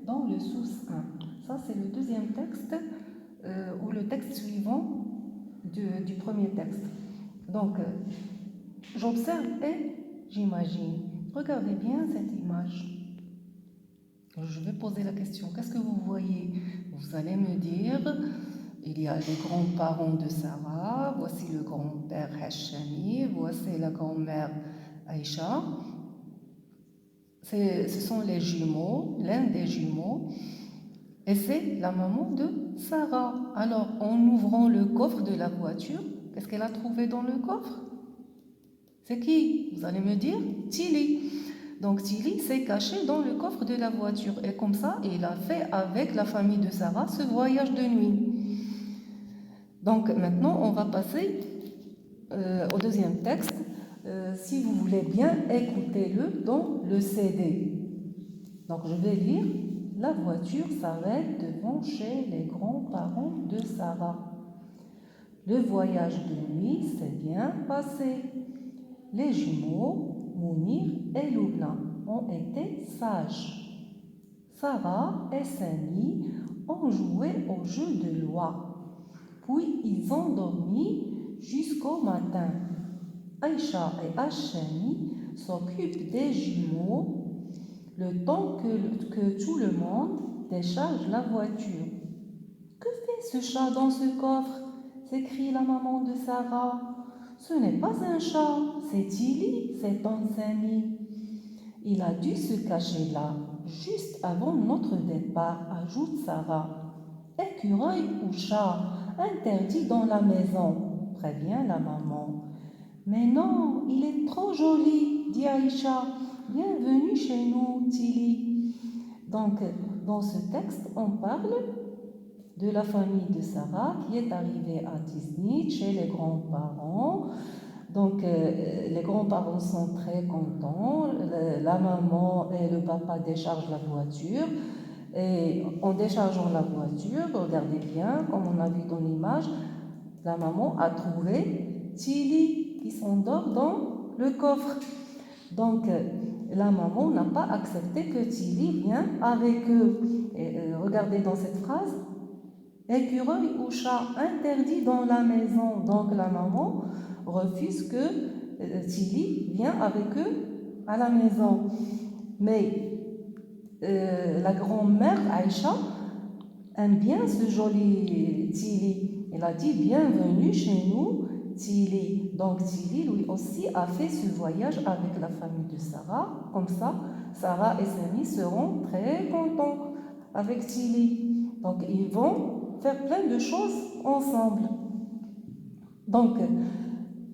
dans le sous 1. Ça, c'est le deuxième texte ou le texte suivant du premier texte. Donc, j'observe et j'imagine. Regardez bien cette image. Je vais poser la question. Qu'est-ce que vous voyez? Vous allez me dire, il y a les grands-parents de Sarah, voici le grand-père Hachami, voici la grand-mère Aïcha. Ce sont les jumeaux, l'un des jumeaux, et c'est la maman de Sarah. Alors, en ouvrant le coffre de la voiture, qu'est-ce qu'elle a trouvé dans le coffre? C'est qui? Vous allez me dire, Tilly. Donc Tilly s'est caché dans le coffre de la voiture et comme ça, il a fait avec la famille de Sarah ce voyage de nuit. Donc maintenant, on va passer au deuxième texte. Si vous voulez bien, écoutez-le dans le CD. Donc je vais lire. La voiture s'arrête devant chez les grands-parents de Sarah. Le voyage de nuit s'est bien passé. Les jumeaux, Mounir et Loubna, ont été sages. Sarah et Sani ont joué au jeu de loi. Puis ils ont dormi jusqu'au matin. Aïcha et Hachemi s'occupent des jumeaux le temps que tout le monde décharge la voiture. Que fait ce chat dans ce coffre? S'écrie la maman de Sarah. Ce n'est pas un chat, c'est Tilly, c'est ton Sani. Il a dû se cacher là, juste avant notre départ, ajoute Sarah. Écureuil ou chat, interdit dans la maison, prévient la maman. Mais non, il est trop joli, dit Aïcha. Bienvenue chez nous, Tilly. Donc, dans ce texte, on parle de la famille de Sarah qui est arrivée à Disney chez les grands-parents. Donc, les grands-parents sont très contents. La maman et le papa déchargent la voiture. Et en déchargeant la voiture, regardez bien, comme on a vu dans l'image, la maman a trouvé Tilly qui s'endort dans le coffre. Donc, la maman n'a pas accepté que Tilly vienne avec eux. Et, regardez dans cette phrase, écureuil ou chat interdit dans la maison. Donc, la maman refuse que Tilly vienne avec eux à la maison. Mais la grand-mère Aïcha aime bien ce joli Tilly. Elle a dit bienvenue chez nous, Tilly. Donc Tilly lui aussi a fait ce voyage avec la famille de Sarah. Comme ça, Sarah et Sami seront très contents avec Tilly. Donc ils vont faire plein de choses ensemble. Donc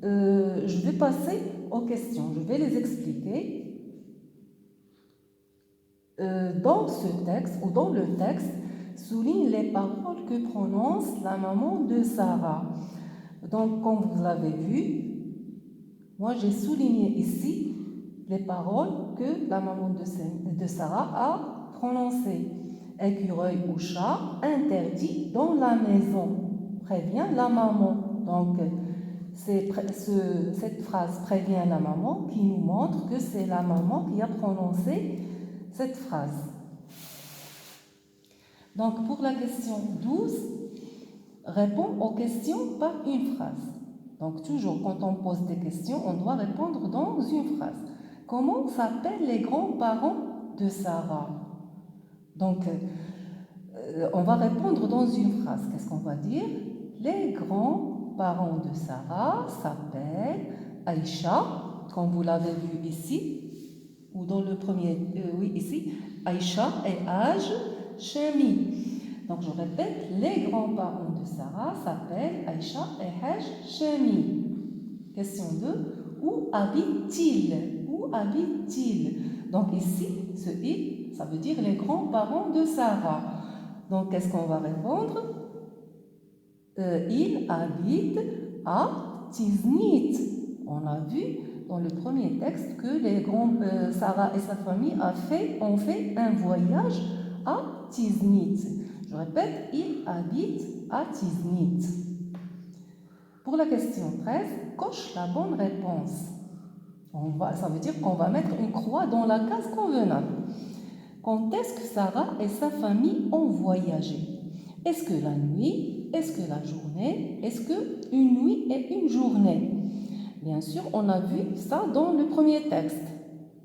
je vais passer aux questions. Je vais les expliquer. Dans ce texte ou dans le texte, souligne les paroles que prononce la maman de Sarah. Donc, comme vous l'avez vu, moi j'ai souligné ici les paroles que la maman de Sarah a prononcées. Écureuil ou chat, interdit dans la maison, prévient la maman. Donc, cette phrase prévient la maman qui nous montre que c'est la maman qui a prononcé cette phrase. Donc, pour la question 12, réponds aux questions par une phrase. Donc, toujours quand on pose des questions, on doit répondre dans une phrase. Comment s'appellent les grands-parents de Sarah? Donc, on va répondre dans une phrase. Qu'est-ce qu'on va dire? Les grands-parents de Sarah s'appellent Aïcha, comme vous l'avez vu ici, ou dans le premier, oui, ici, Aïcha et Hachemi. Donc, je répète, les grands-parents de Sarah s'appellent Aïcha et Hachemi. Question 2, où habite-t-il? Où habite-t-il? Donc, ici, ce « il », ça veut dire les grands-parents de Sarah. Donc, qu'est-ce qu'on va répondre? Il habite à Tiznit. On a vu dans le premier texte que Sarah et sa famille ont fait un voyage à Tiznit. Je répète, il habite à Tiznit. Pour la question 13, coche la bonne réponse. Ça veut dire qu'on va mettre une croix dans la case convenable. Quand est-ce que Sarah et sa famille ont voyagé? Est-ce que la nuit? Est-ce que la journée? Est-ce que une nuit et une journée? Bien sûr, on a vu ça dans le premier texte.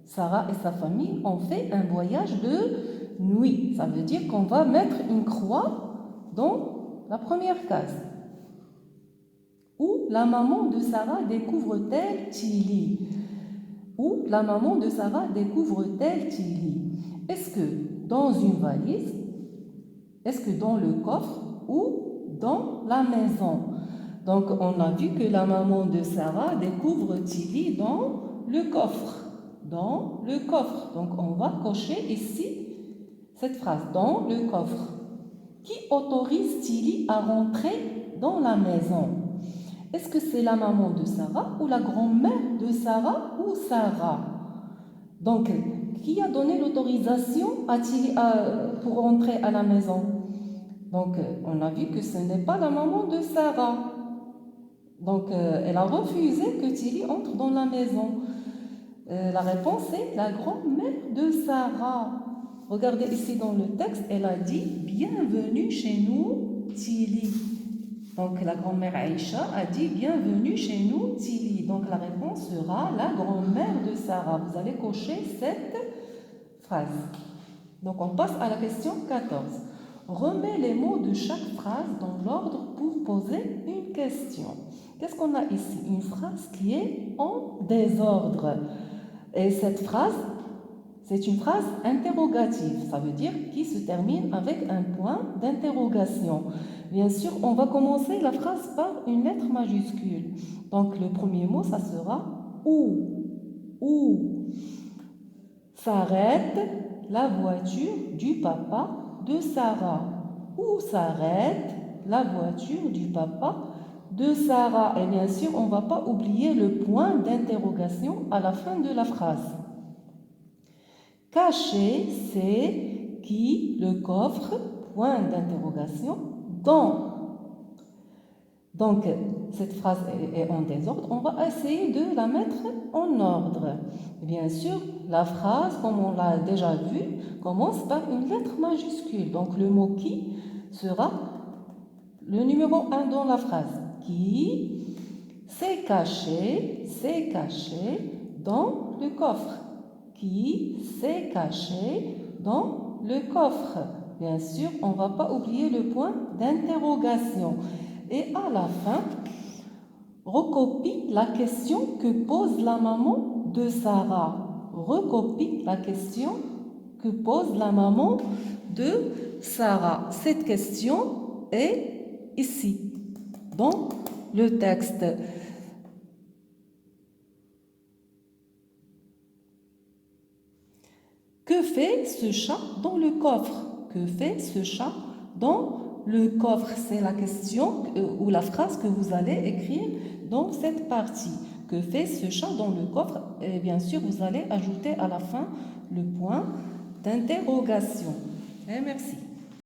Sarah et sa famille ont fait un voyage de nuit. Ça veut dire qu'on va mettre une croix dans la première case. Où la maman de Sarah découvre-t-elle Tilly? Où la maman de Sarah découvre-t-elle Tilly? Est-ce que dans une valise? Est-ce que dans le coffre ou dans la maison? Donc, on a vu que la maman de Sarah découvre Tilly dans le coffre. Dans le coffre. Donc, on va cocher ici cette phrase, dans le coffre. Qui autorise Tilly à rentrer dans la maison? Est-ce que c'est la maman de Sarah ou la grand-mère de Sarah ou Sarah? Donc, qui a donné l'autorisation à Tilly pour rentrer à la maison? Donc, on a vu que ce n'est pas la maman de Sarah. Donc, elle a refusé que Tilly entre dans la maison. La réponse est la grand-mère de Sarah. Regardez ici dans le texte, elle a dit « Bienvenue chez nous, Tilly ». Donc, la grand-mère Aïcha a dit « Bienvenue chez nous, Tilly ». Donc, la réponse sera la grand-mère de Sarah. Vous allez cocher cette phrase. Donc, on passe à la question 14. Remets les mots de chaque phrase dans l'ordre pour poser une question. Qu'est-ce qu'on a ici? Une phrase qui est en désordre. Et cette phrase, c'est une phrase interrogative. Ça veut dire qui se termine avec un point d'interrogation. Bien sûr, on va commencer la phrase par une lettre majuscule. Donc, le premier mot, ça sera où. Où s'arrête la voiture du papa de Sarah? Où s'arrête la voiture du papa de Sarah? Et bien sûr, on ne va pas oublier le point d'interrogation à la fin de la phrase. Caché, c'est qui le coffre, point d'interrogation, dans. Donc, cette phrase est en désordre. On va essayer de la mettre en ordre. Bien sûr, la phrase, comme on l'a déjà vu, commence par une lettre majuscule. Donc, le mot qui sera le numéro 1 dans la phrase. Qui s'est caché dans le coffre. Qui s'est caché dans le coffre. Bien sûr, on ne va pas oublier le point d'interrogation. Et à la fin, recopie la question que pose la maman de Sarah. Recopie la question que pose la maman de Sarah. Cette question est ici, dans le texte. Que fait ce chat dans le coffre? Que fait ce chat dans le coffre? C'est la question ou la phrase que vous allez écrire dans cette partie. Que fait ce chat dans le coffre? Et bien sûr, vous allez ajouter à la fin le point d'interrogation. Et merci.